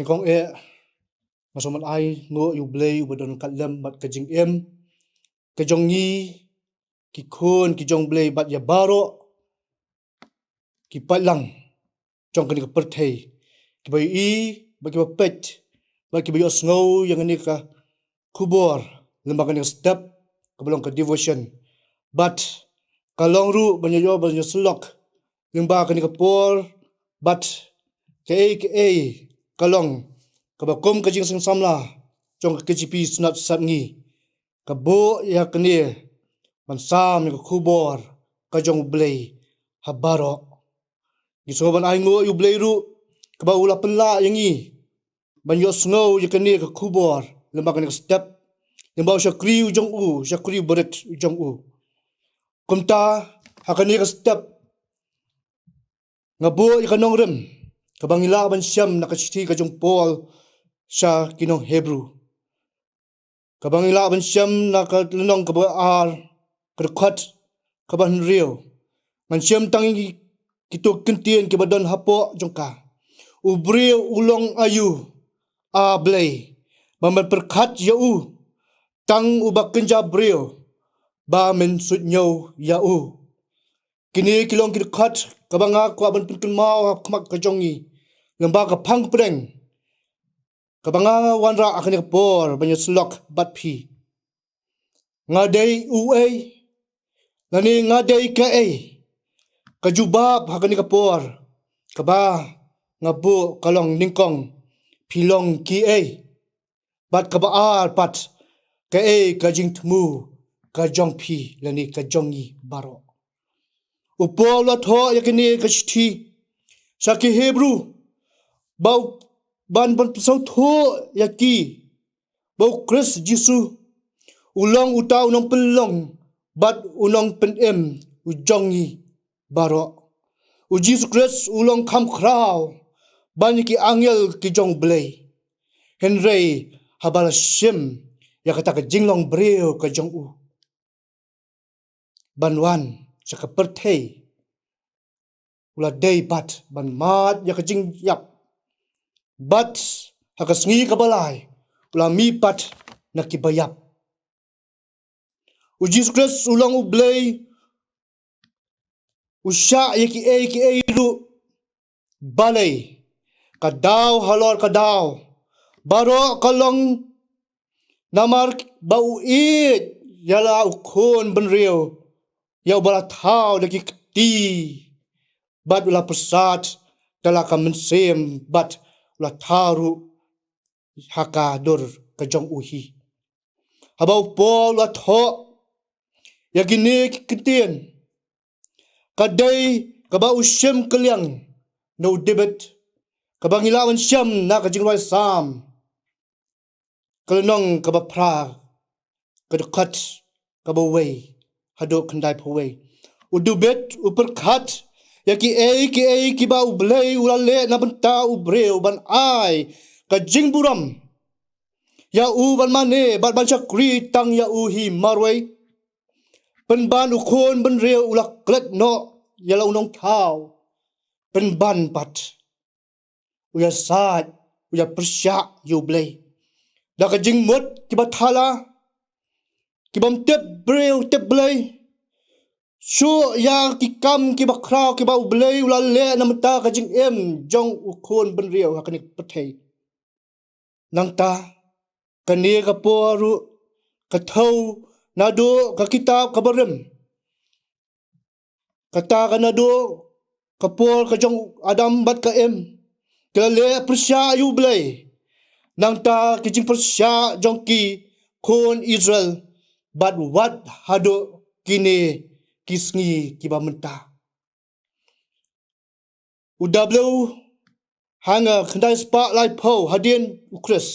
ni kong masoman ai ngo yu blay u badon kalam bat kajing kajong ngi ki khun ki jong blay bat ya baro ki palang jong kani ka perthei ki bai ba ki ba pet ba ki bai osngo yang ni ka kubor lemba kani ka step ka belong ka devotion but kalong ru banyo slok lemba kani ka por but ke kalong ka ba kom ka jing sing samla jong ka KGP sunat sat ngi ka bo ya kani man sam ni ka kubor ka jong blay habaro gisoban ai ngo yu blay ru ka ba ula penla yangi banyo snow ya kani ka kubor lemba kani ka step lemba sha kriu jong sha kriu beret jong kumta hakani ka step ngabo ya kanong rem ka bangila ban syam na ka chithi ka jong Paul sha kinong Hebrew ka bangila ban syam na ka lenong ka ba ar ka khat ka ban rio man syam tangi kitok kentien ke badan hapo jongka ubrio ulong ayu a blay maman perkhat ya tang ubak kenja brio ba men sutnyo ya kini kilong khat kabanga ko ban pinkun mau khmak ka jongi lamba ka phang preng kabanga wanra akhani ka por banyo slok bat phi ngadei nani ngadei ka kajubab hakani ka por kaba ngabu kalong ningkong pilong ki bat kaba ar pat ka ka jing thmu ka jong phi lani ka jongi baro upol la tho yakini ka chithi saki Hebrew bau ban so tho yaki bau Chris Jisu ulong utau nong pelong bat unong pen ujongi baro u Jesus Christ ulong kham khrau bani ki angel ki jong blay henry habal shim ya kata ka jinglong breo ka jong banwan sa ka perthei ula day bat ban mat ya ka jing yap bat ha sngi ka balai ula mi pat na ki bayap u Jesus Christ ulong u blay usha yaki ru balay kadaw halor kadaw baro kalong namar bau yala ukhon benrio ya bala thau lagi kti bat ula persat dala ka mensem bat ula tharu haka dor ka jong uhi habau pol ula tho yagini kitien kadai kaba usyam kaliang no debet kabang ilawan syam na kajingwai sam kalenong kaba pra kadukat kaba way hado kandai paway udubet uperkhat yaki ki ba ublay ulale na benta ubreu ban ai kajingburam ya ban mane ban chakri tang ya hi marway penban ukhon ben reu ulak klet no yala unong thau penban pat uya sat uya persya yu blay da ka jing mut ki bathala ki bam tep breu tep blay shu ya ki kam ki bakrau ki ba blay ula le namta ka jing jong ukhon ben reu hakani pathei nangta kani ka poru ka thau nado ka kitab kabarem kata kanado kapol ka jong adam bat ka kale persya yu blay nangta kijing persya jong ki kon Israel bat wat hado kini kisngi kiba menta udablu hanga khandai spa lai po hadien ukres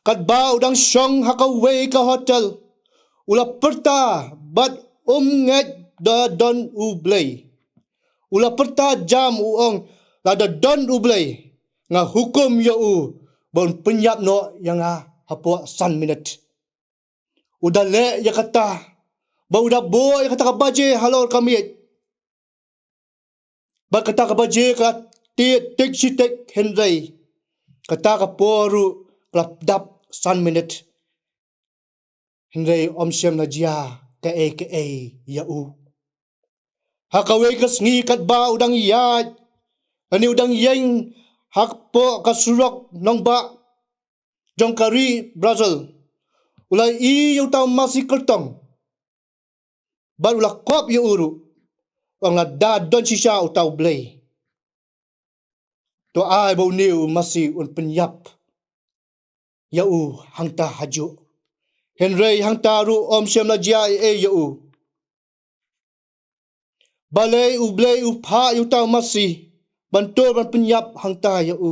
kat ba udang shong hakaway ka hotel ula perta bat nget da don ublay ula perta jam uong la da don ublay nga hukum ya bon penyap no yang hapo san minute uda le ya kata ba uda bo ya kata kabaje halor kami ba kata kabaje ka tek henry kata kaporu klapdap san minute hinggai om siam na jia ka yau hakawe kasngi kat ba udang ya ani udang yeng hakpo kasurok nong ba jong kari Brazil ulai i utau masih kertong bar ulah kop yu uru wang la da don sisa utau blay to ai bau niu masih un penyap yau hangta haju Henry hangta ru om siam la jia yau balai u blay u pha yu tau masih bantul ban penyap hangta yau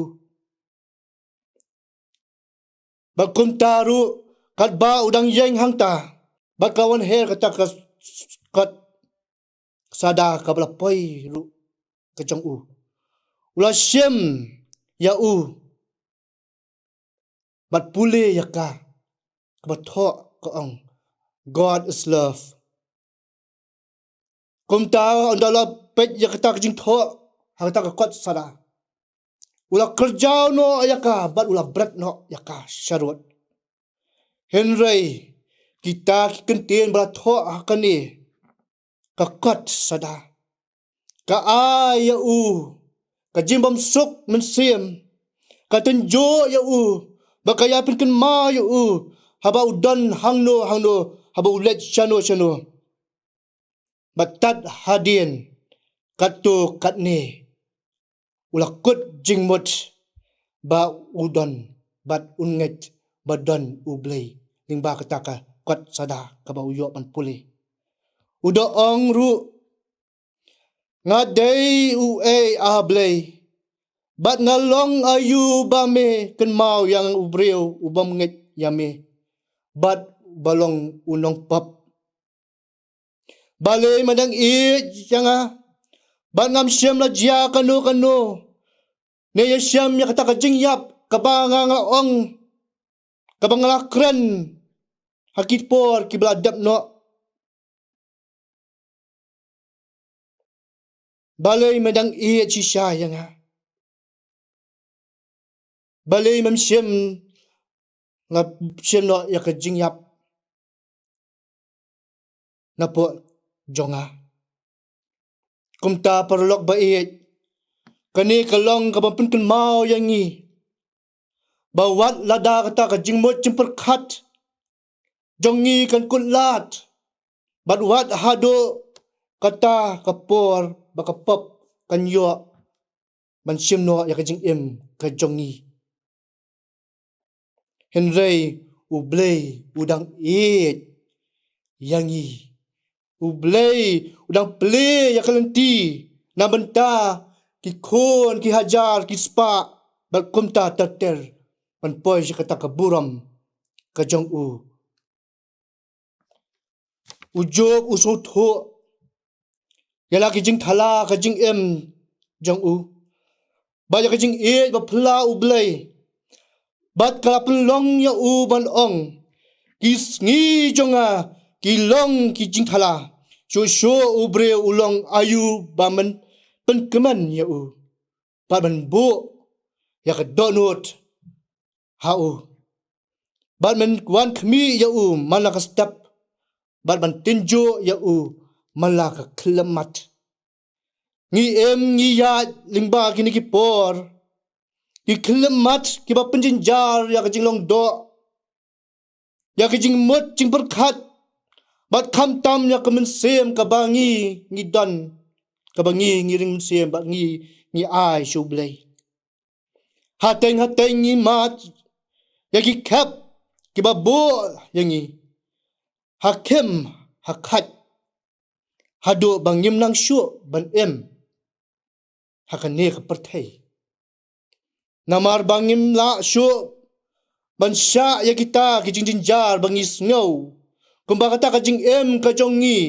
bakum taru kat ba udang yeng hangta bakawan her kata kat sada kabla poi ru kejong u ula siem ya u bat pule yaka kabatho ko ang God is love kum ta ondala pet yakata kejing tho hangta ka kot sada ula kerja no yaka bat ula berat no yaka syarut Henry kita kentien bala tho hakani ka kot sada ka ya u ka jimbam suk mensiem ka tenjo ya u bakaya pinken ma ya u haba udan hangno haba ulet chano batat hadien katu katne ulakut jingmut ba udan bat unget badan ublay lingba kataka kot sada ka ba uyo pan puli udo ong ru ngadei u ablay bat ngalong ayu ba me ken mau yang ubreu ubam nget yame bat balong unong pap balay madang i yanga bat ngam siam la jia kanu ne ya siam ya kata kajing yap kabanga nga ong kabangala kren hakit por kibladap no balay madang i chisha yanga balay mam siam nga siam no ya kajing yap na po jonga kumta parlok ba iet kani kalong kabampun kan mau yangi bawat lada kata ka jingmot jimper khat jongi kan kulat badwat hado kata kapor bakapop kan yo ban simno ya ka jing em ka jongi Henry ublay udang iet yangi ublay udang ple ya kalenti na benta ki khon ki hajar ki spa bal kumta terter pan poi si kata kaburam ka jong u ujob usut ho yala ki jing thala ka jing em jong u ba ya ka jing e ba phla ublay bat kalapun long ya u ban ong ki sngi jonga ki long ki jing thala sho ubre ulong ayu bamen penkeman ya u ban bu ya ka donut ha u ban wan khmi ya u malaka step ban tinjo ya u malaka klemat ngi em ngi ya lingba kini ki por ki klemat ki ba penjinjar ya ka jinglong do ya ka jing mot jing berkat bat kham tam ya ka men sem ka bangi ngi dan ka bangi ngi ring sem ba ngi ai shublay hateng ngi mat ya ki kap ki ba bo yangi hakem hakat hado bangim nang shu ban em hakane ka perthai namar bangim la shu ban sha ya kita ki jinjin jar bangis ngau kumba kata ka jing em ka jongi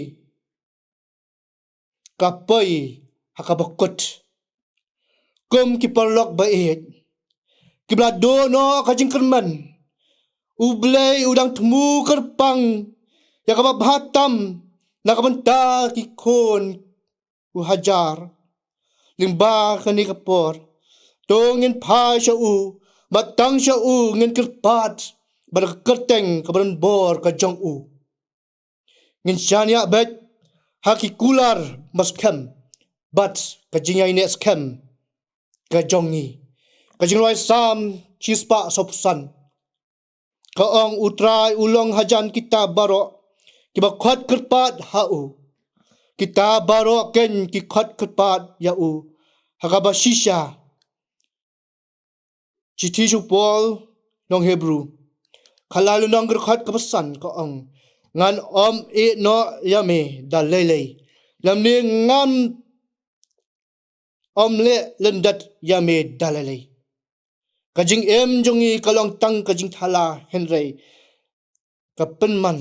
kapai hakabakot kum ki parlok baet ki blado no ka jing kerman ublay udang temu kerpang ya kabab hatam nakabenta ki khon u hajar limba kani kapor tongin pha sha u Matang siya ngin kirpat berkerteng kabaran bor ka jong ngin syania bet haki kular maskem bat kajingya ini skem ka jongi kajingwai sam chispa sopsan kaong utrai ulong hajan kita baro kiba khat kirpat kita baro ken ki khat kirpat hakaba shisha Chithi Paul nong Hebrew khalalu nong gerkhat kapasan kaong ngan no yame dalele lamni ngam le lendat yame dalele kajing jongi kalong tang kajing thala henry kapenman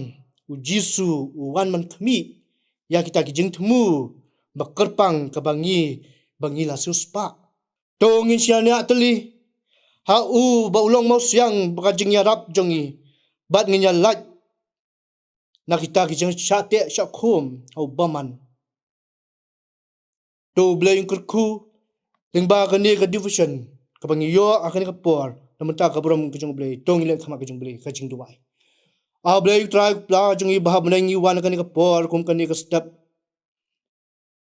ujisu wan man kami ya kita kijing temu bakerpang kabangi bangila suspa tongin sianya teli ba ulong mau siang bakajing yarap jongi bat nginya lat na kita kijing syate syakhum au baman to bleng kurku lingba kani ka division kabangi yo akan ka por namenta ka buram kijing blei tong ile khama kijing blei kajing duai a blei try pla jongi bahab menangi wan kani ka por kum kani ka step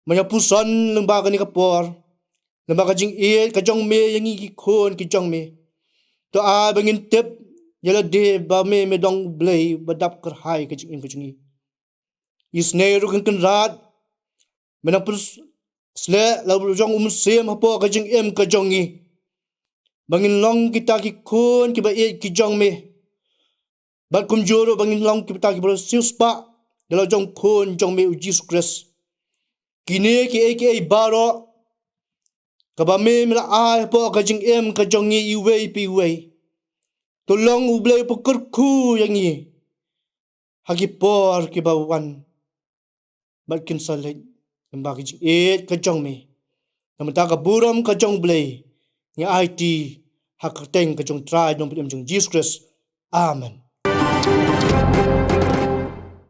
manya pusan lingba kani ka por lingba kajing kajong me yangi ki khon kijong me to bangin tip yala de ba me dong blei badap kar hai kajing isne rukin kan rat mena pus sle la jong sem hapo kajing kajongi bangin long kita ki khon ki ba kijong me bat kum joro bangin long kita ki bro siuspa dala jong khon jong me Jesus Christ kine ki baro kabame mila ai po kajing kajongi iwei pi wei tolong ublay pokerku yang ni hagi por ki bawan balkin salit mbaki kajong me namta ka buram kajong blay ni IT hakateng kajong try nom Jesus Christ amen